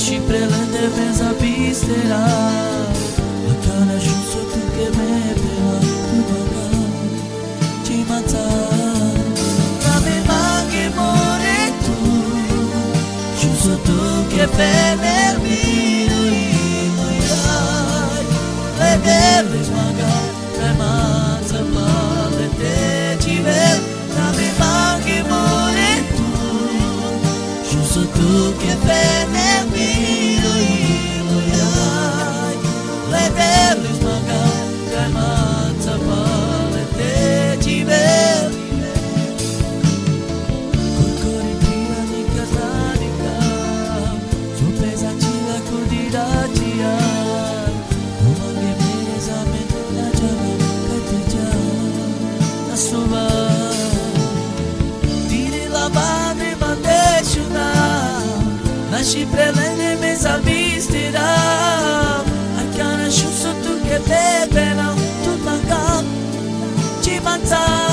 nasci prelende pensa pistera a cara giusto tu che me pela tu paga ci mata la me mangi more tu giusto tu che penermi le deve smagare le mata palle te ci ver la me mangi more tu giusto tu che penermi le deve smagare le mata palle te ci ver col cuore prima di casanica su pesativa cordiracia umane mere zamen la jana katija nasuba tire la madre mandeshuna nasci prelende mesa mistera akana shuso tu che te pena tu manca ci manca